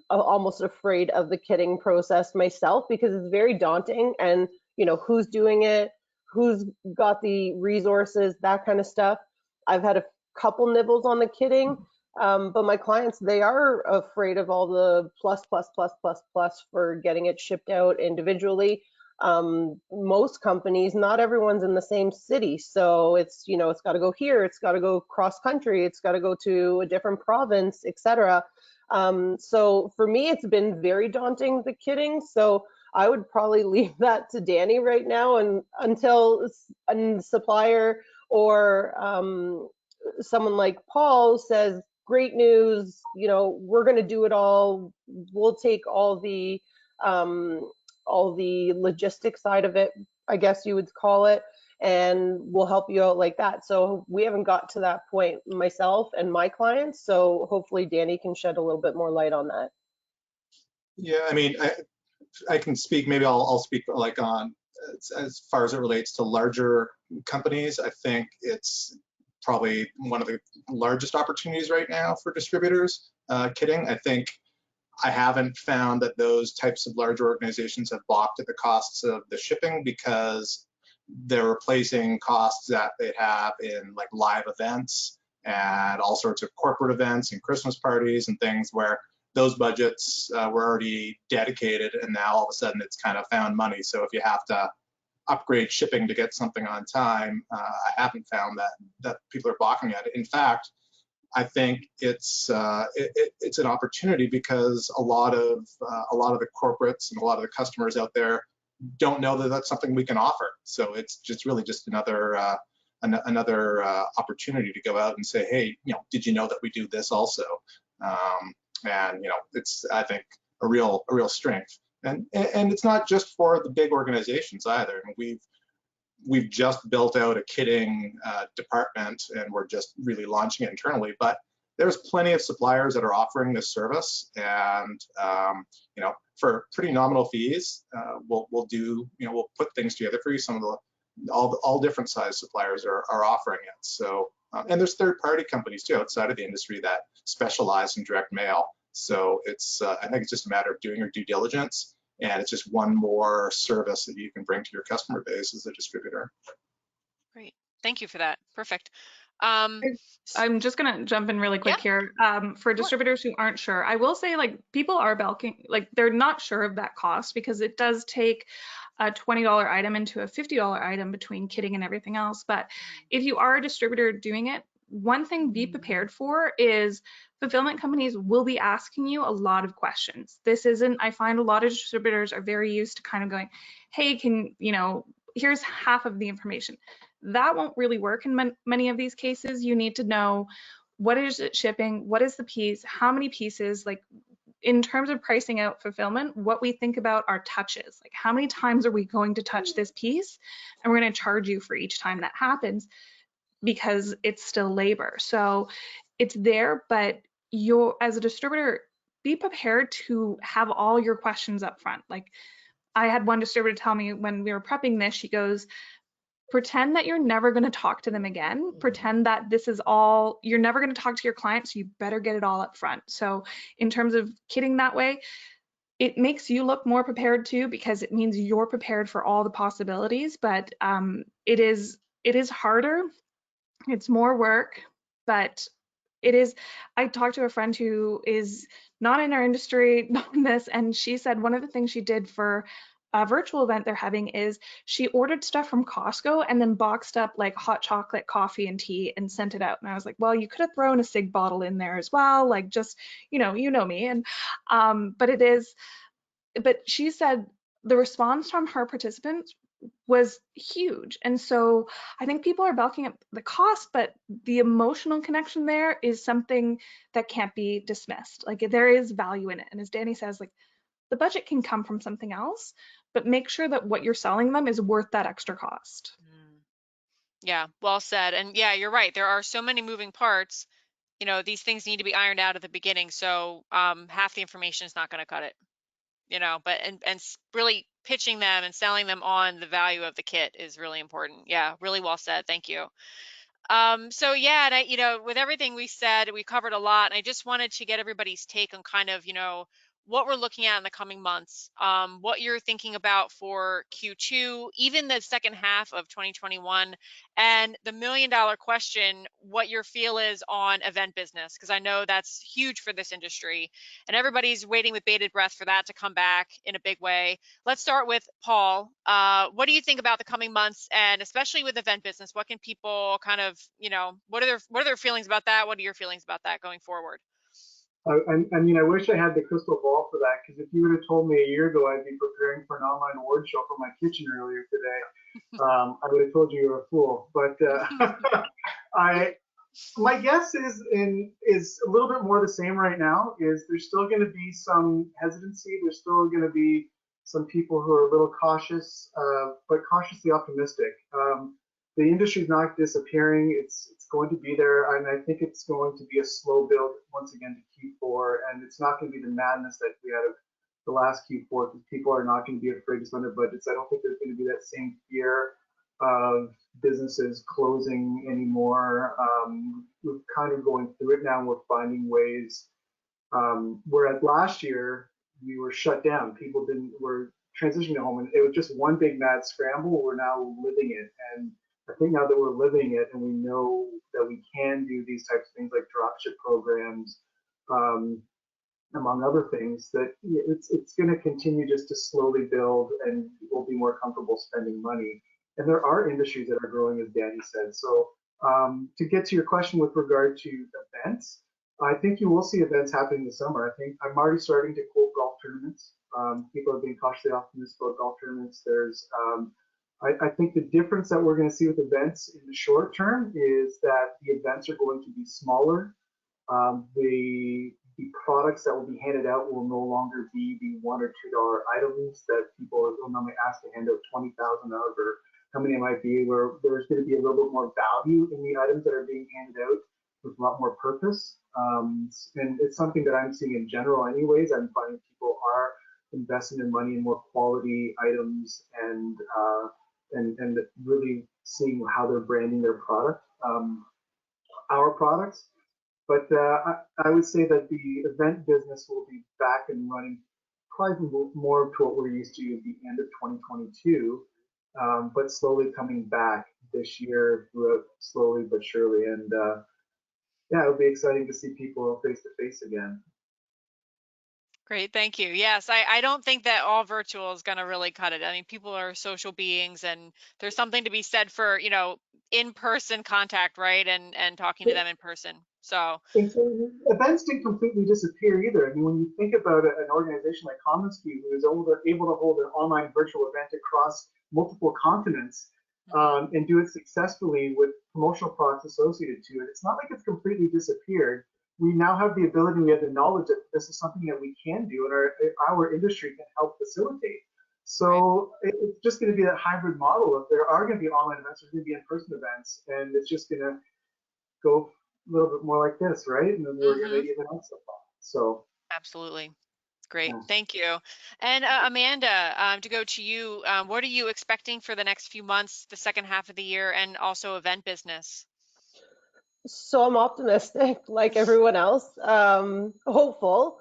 [SPEAKER 3] almost afraid of the kitting process myself, because it's very daunting, and who's doing it, who's got the resources, that kind of stuff. I've had a couple nibbles on the kitting. But my clients, they are afraid of all the plus for getting it shipped out individually. Most companies, not everyone's in the same city. So it's got to go here, it's got to go cross country, it's got to go to a different province, etc. So for me, it's been very daunting, the kitting. So I would probably leave that to Danny right now, and until a supplier or someone like Paul says, great news, we're going to do it all. We'll take all the logistics side of it, I guess you would call it, and we'll help you out like that. So we haven't got to that point, myself and my clients. So hopefully Danny can shed a little bit more light on that.
[SPEAKER 2] Yeah, I mean, I can speak. Maybe I'll speak like on as far as it relates to larger companies. I think it's probably one of the largest opportunities right now for distributors, kitting. I think I haven't found that those types of larger organizations have balked at the costs of the shipping, because they're replacing costs that they have in like live events and all sorts of corporate events and Christmas parties and things where those budgets were already dedicated, and now all of a sudden it's kind of found money. So if you have to upgrade shipping to get something on time, I haven't found that people are balking at it. In fact, I think it's an opportunity because a lot of the corporates and a lot of the customers out there don't know that that's something we can offer. So it's just really just another opportunity to go out and say, hey, did you know that we do this also? And it's, I think, a real strength. And it's not just for the big organizations either. I mean, we've just built out a kitting department, and we're just really launching it internally. But there's plenty of suppliers that are offering this service, and for pretty nominal fees, we'll put things together for you. Some of the all different size suppliers are offering it. So and there's third-party companies too outside of the industry that specialize in direct mail. So it's I think it's just a matter of doing your due diligence, and it's just one more service that you can bring to your customer base as a distributor.
[SPEAKER 1] Great, thank you for that. Perfect.
[SPEAKER 4] I'm just gonna jump in really quick here. For distributors who aren't sure, I will say, like, people are balking, like, they're not sure of that cost because it does take a $20 item into a $50 item between kitting and everything else. But if you are a distributor doing it, one thing be prepared for is fulfillment companies will be asking you a lot of questions. This isn't, I find a lot of distributors are very used to kind of going, hey, here's half of the information. That won't really work in many of these cases. You need to know, what is it shipping? What is the piece? How many pieces? Like, in terms of pricing out fulfillment, what we think about are touches. Like, how many times are we going to touch this piece? And we're going to charge you for each time that happens, because it's still labor. So it's there, but you, as a distributor, be prepared to have all your questions up front. Like, I had one distributor tell me when we were prepping this, she goes, pretend that you're never going to talk to them again. Pretend that this is all, you're never going to talk to your client, so you better get it all up front. So in terms of kitting that way, it makes you look more prepared too, because it means you're prepared for all the possibilities. But it is harder, it's more work, but it is. I talked to a friend who is not in our industry, not in this, and she said one of the things she did for a virtual event they're having is she ordered stuff from Costco and then boxed up like hot chocolate, coffee, and tea and sent it out. And I was like, well, you could have thrown a cig bottle in there as well, like, just, you know me. And but she said the response from her participants was huge. And so I think people are balking at the cost, but the emotional connection there is something that can't be dismissed. Like, there is value in it. And as Danny says, like, the budget can come from something else, but make sure that what you're selling them is worth that extra cost.
[SPEAKER 1] Yeah, well said. And yeah, you're right. There are so many moving parts. These things need to be ironed out at the beginning. So half the information is not going to cut it. But really pitching them and selling them on the value of the kit is really important. Yeah, really well said. Thank you. So yeah, and with everything we said, we covered a lot, and I just wanted to get everybody's take on kind of, what we're looking at in the coming months, what you're thinking about for Q2, even the second half of 2021, and the $1 million question, what your feel is on event business, because I know that's huge for this industry, and everybody's waiting with bated breath for that to come back in a big way. Let's start with Paul. What do you think about the coming months, and especially with event business? What can people kind of, what are their feelings about that? What are your feelings about that going forward?
[SPEAKER 5] I mean, I wish I had the crystal ball for that, because if you would have told me a year ago I'd be preparing for an online award show for my kitchen earlier today, I would have told you were a fool. But my guess is a little bit more the same right now. Is there's still going to be some hesitancy. There's still going to be some people who are a little cautious, but cautiously optimistic. The industry is not disappearing. It's going to be there, and I think it's going to be a slow build once again to Q4, and it's not going to be the madness that we had of the last Q4, because people are not going to be afraid to spend their budgets. I don't think there's going to be that same fear of businesses closing anymore. We're kind of going through it now, and we're finding ways. Whereas last year we were shut down, people were transitioning to home, and it was just one big mad scramble. We're now living it, and I think now that we're living it and we know that we can do these types of things like dropship programs, among other things, that it's going to continue just to slowly build, and we'll be more comfortable spending money. And there are industries that are growing, as Danny said. So To get to your question with regard to events, I think you will see events happening this summer. I think I'm already starting to quote golf tournaments. People are being cautiously optimistic about golf tournaments. I think the difference that we're going to see with events in the short term is that the events are going to be smaller. The products that will be handed out will no longer be the $1 or $2 items that people will normally ask to hand out 20,000 of, or how many it might be, where there's going to be a little bit more value in the items that are being handed out with a lot more purpose. And it's something that I'm seeing in general anyways. I'm finding people are investing their money in more quality items and really seeing how they're branding their product, our products. But I would say that the event business will be back and running probably more to what we're used to at the end of 2022, but slowly coming back this year, slowly but surely. And yeah, it'll be exciting to see people face to face again.
[SPEAKER 1] Great, thank you. Yes, I don't think that all virtual is going to really cut it. I mean, people are social beings, and there's something to be said for, in-person contact, right? And talking to them in person. So
[SPEAKER 5] Events didn't completely disappear either. I mean, when you think about an organization like commonsku, who is able to hold an online virtual event across multiple continents and do it successfully with promotional products associated to it, it's not like it's completely disappeared. We now have the ability, we have the knowledge that this is something that we can do, and our industry can help facilitate. So it's just going to be that hybrid model. If there are going to be online events, there's going to be in-person events, and it's just going to go a little bit more like this, right? And then we're going to even out so far. So
[SPEAKER 1] absolutely. Great,
[SPEAKER 5] yeah.
[SPEAKER 1] thank you. And Amanda, to go to you, what are you expecting for the next few months, the second half of the year, and also event business?
[SPEAKER 3] So I'm optimistic, like everyone else, hopeful.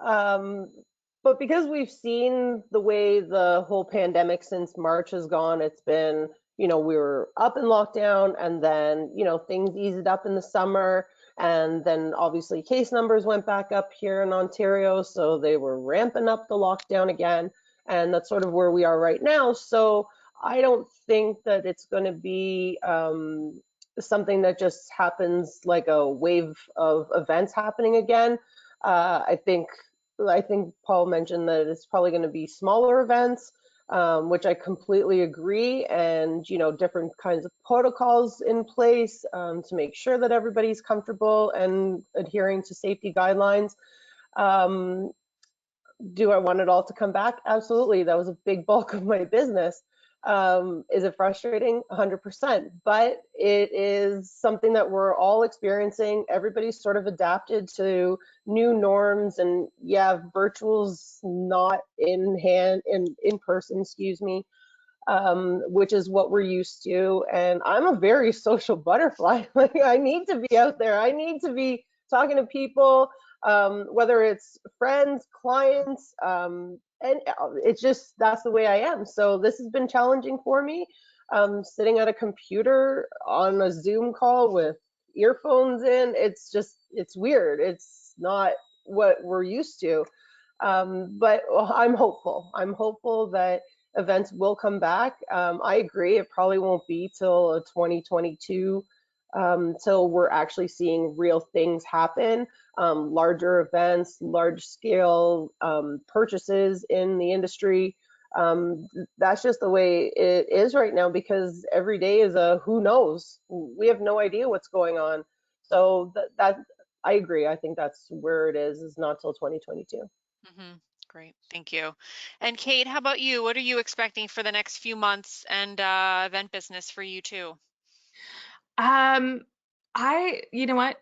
[SPEAKER 3] But because we've seen the way the whole pandemic since March has gone, it's been, we were up in lockdown, and then, things eased up in the summer. And then obviously case numbers went back up here in Ontario. So they were ramping up the lockdown again. And that's sort of where we are right now. So I don't think that it's going to be something that just happens like a wave of events happening again. I think Paul mentioned that it's probably going to be smaller events, which I completely agree, and different kinds of protocols in place to make sure that everybody's comfortable and adhering to safety guidelines. Do I want it all to come back? Absolutely. That was a big bulk of my business. Is it frustrating? 100%, but it is something that we're all experiencing. Everybody's sort of adapted to new norms, and yeah, virtual's not in person, excuse me, which is what we're used to. And I'm a very social butterfly. Like, I need to be out there. I need to be talking to people, whether it's friends, clients, and it's just, that's the way I am. So this has been challenging for me, sitting at a computer on a Zoom call with earphones in. It's weird. It's not what we're used to. But I'm hopeful. I'm hopeful that events will come back. I agree. It probably won't be till 2022 till we're actually seeing real things happen. Larger events, large scale purchases in the industry. That's just the way it is right now, because every day is a who knows. We have no idea what's going on. So that I agree. I think that's where it is not till 2022.
[SPEAKER 1] Great, thank you. And Kate, how about you? What are you expecting for the next few months, and event business for you too?
[SPEAKER 4] You know what?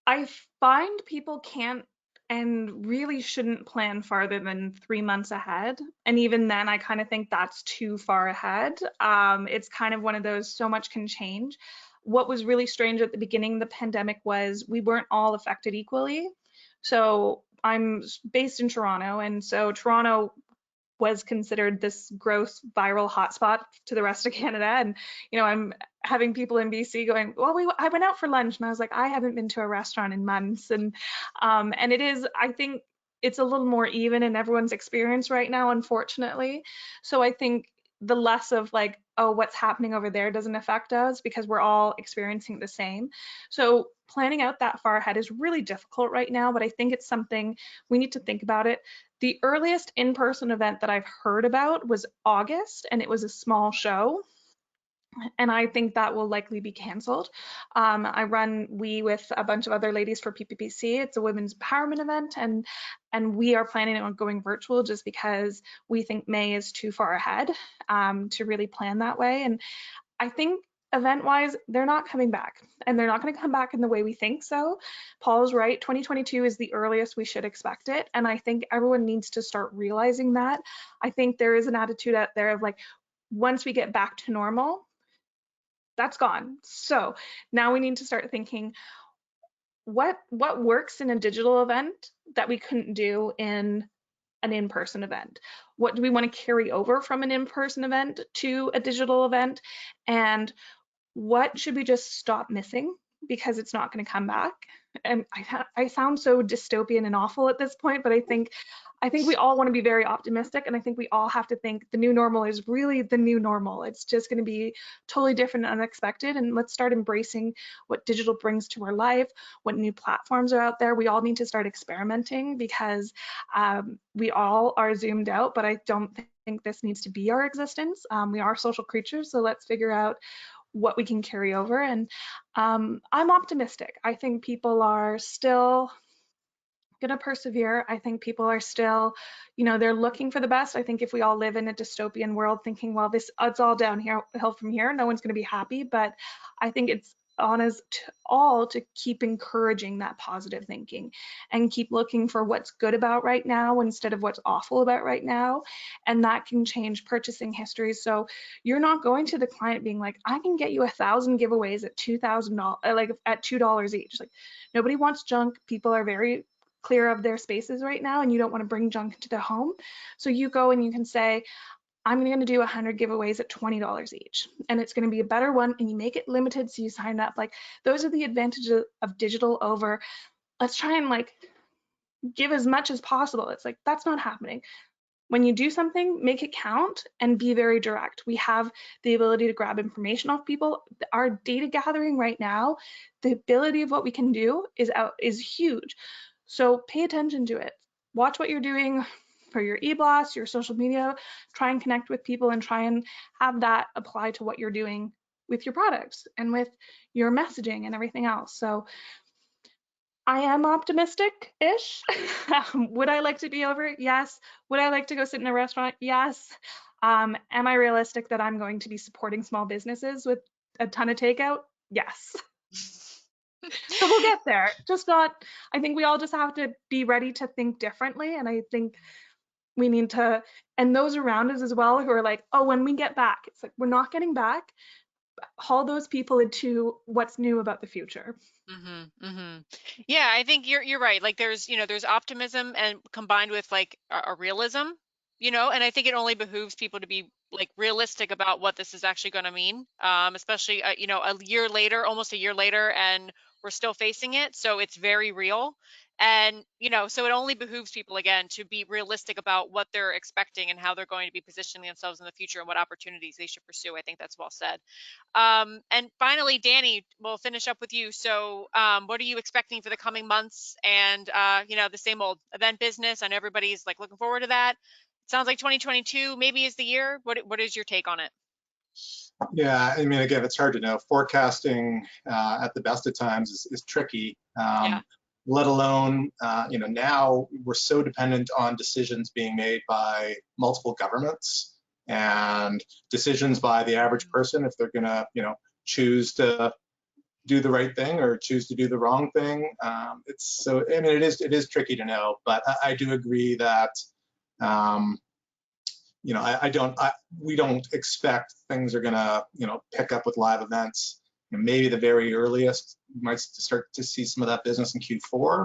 [SPEAKER 4] I find people can't and really shouldn't plan farther than 3 months ahead. And even then, I kind of think that's too far ahead. It's kind of one of those, so much can change. What was really strange at the beginning of the pandemic was we weren't all affected equally. So I'm based in Toronto, and so Toronto was considered this gross viral hotspot to the rest of Canada. And, I'm having people in BC going, well, I went out for lunch, and I was like, I haven't been to a restaurant in months. And it is, I think it's a little more even in everyone's experience right now, unfortunately. So I think the less of like, oh, what's happening over there doesn't affect us because we're all experiencing the same. So planning out that far ahead is really difficult right now, but I think it's something we need to think about it. The earliest in-person event that I've heard about was August, and it was a small show. And I think that will likely be canceled. I run We with a bunch of other ladies for PPPC. It's a women's empowerment event, and we are planning on going virtual just because we think May is too far ahead to really plan that way. And I think event-wise, they're not coming back, and they're not going to come back in the way we think so. Paul's right. 2022 is the earliest we should expect it, and I think everyone needs to start realizing that. I think there is an attitude out there of like, once we get back to normal, that's gone. So now we need to start thinking what works in a digital event that we couldn't do in an in-person event. What do we want to carry over from an in-person event to a digital event? And what should we just stop missing because it's not going to come back? And I sound so dystopian and awful at this point, but I think we all want to be very optimistic, and I think we all have to think the new normal is really the new normal. It's just going to be totally different and unexpected, and let's start embracing what digital brings to our life, what new platforms are out there. We all need to start experimenting because we all are zoomed out, but I don't think this needs to be our existence. We are social creatures, so let's figure out what we can carry over. And I'm optimistic. I think people are still going to persevere. I think people are still, they're looking for the best. I think if we all live in a dystopian world thinking, well, it's all downhill from here, no one's going to be happy. But I think it's on us all to keep encouraging that positive thinking and keep looking for what's good about right now instead of what's awful about right now. And that can change purchasing history. So you're not going to the client being like, I can get you 1,000 giveaways at $2,000, like at $2 each. Like, nobody wants junk. People are very clear of their spaces right now, and you don't want to bring junk into their home. So you go and you can say, I'm going to do 100 giveaways at $20 each, and it's going to be a better one, and you make it limited so you sign up. Like, those are the advantages of digital over, let's try and like give as much as possible. It's like, that's not happening. When you do something, make it count and be very direct. We have the ability to grab information off people. Our data gathering right now, the ability of what we can do is huge. So pay attention to it. Watch what you're doing for your e-blasts, your social media, try and connect with people and try and have that apply to what you're doing with your products and with your messaging and everything else. So I am optimistic-ish. Would I like to be over? Yes. Would I like to go sit in a restaurant? Yes. Am I realistic that I'm going to be supporting small businesses with a ton of takeout? Yes. So we'll get there. I think we all just have to be ready to think differently. And I think we need to, and those around us as well who are like, oh, when we get back, it's like, we're not getting back. Haul those people into what's new about the future.
[SPEAKER 1] Yeah, I think you're right. Like there's optimism and combined with like a realism, and I think it only behooves people to be like realistic about what this is actually going to mean, especially a year later, almost a year later, and we're still facing it. So it's very real. And, so it only behooves people, again, to be realistic about what they're expecting and how they're going to be positioning themselves in the future and what opportunities they should pursue. I think that's well said. And finally, Danny, we'll finish up with you. So what are you expecting for the coming months and, the same old event business? I know everybody's like looking forward to that. It sounds like 2022 maybe is the year. What is your take on it?
[SPEAKER 2] Yeah, I mean, again, it's hard to know. Forecasting at the best of times is tricky.
[SPEAKER 1] Yeah.
[SPEAKER 2] Let alone, now we're so dependent on decisions being made by multiple governments and decisions by the average person if they're gonna, choose to do the right thing or choose to do the wrong thing. It is tricky to know, but I do agree that, we don't expect things are gonna, pick up with live events. Maybe the very earliest, we might start to see some of that business in Q4,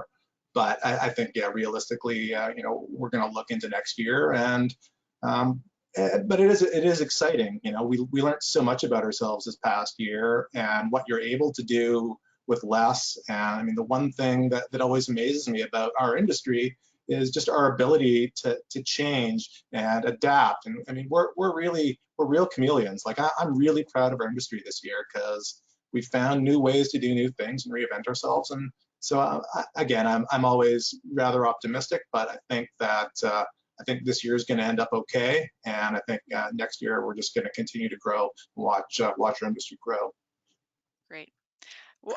[SPEAKER 2] but I think, yeah, realistically, we're going to look into next year, and but it is exciting. We learned so much about ourselves this past year and what you're able to do with less. And I mean, the one thing that always amazes me about our industry is just our ability to change and adapt. And I mean, we're real chameleons. Like I'm really proud of our industry this year because we found new ways to do new things and reinvent ourselves. And so again, I'm always rather optimistic, but I think that I think this year is going to end up okay, and I think next year we're just going to continue to grow, watch our industry grow.
[SPEAKER 1] Great.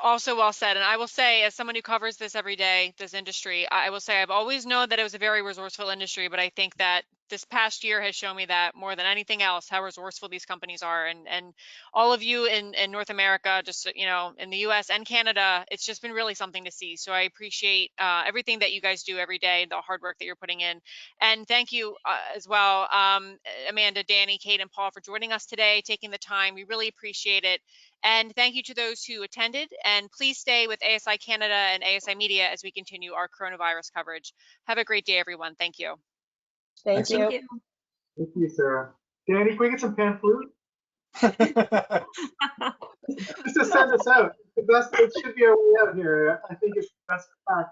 [SPEAKER 1] Also well said. And I will say, as someone who covers this every day, this industry, I will say I've always known that it was a very resourceful industry, but I think that this past year has shown me that more than anything else, how resourceful these companies are. And all of you in North America, just, you know, in the US and Canada, it's just been really something to see. So I appreciate everything that you guys do every day, the hard work that you're putting in. And thank you as well, Amanda, Danny, Kate, and Paul for joining us today, taking the time. We really appreciate it. And thank you to those who attended. And please stay with ASI Canada and ASI Media as we continue our coronavirus coverage. Have a great day, everyone. Thank you.
[SPEAKER 3] Thank you.
[SPEAKER 4] Thank you.
[SPEAKER 5] Thank you, Sarah. Danny, can we get some pan flute? Just to send us out. It should be our way out here. I think it's the best fact.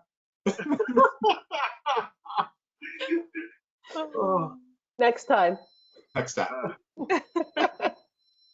[SPEAKER 5] Oh.
[SPEAKER 3] Next time.
[SPEAKER 2] Next time.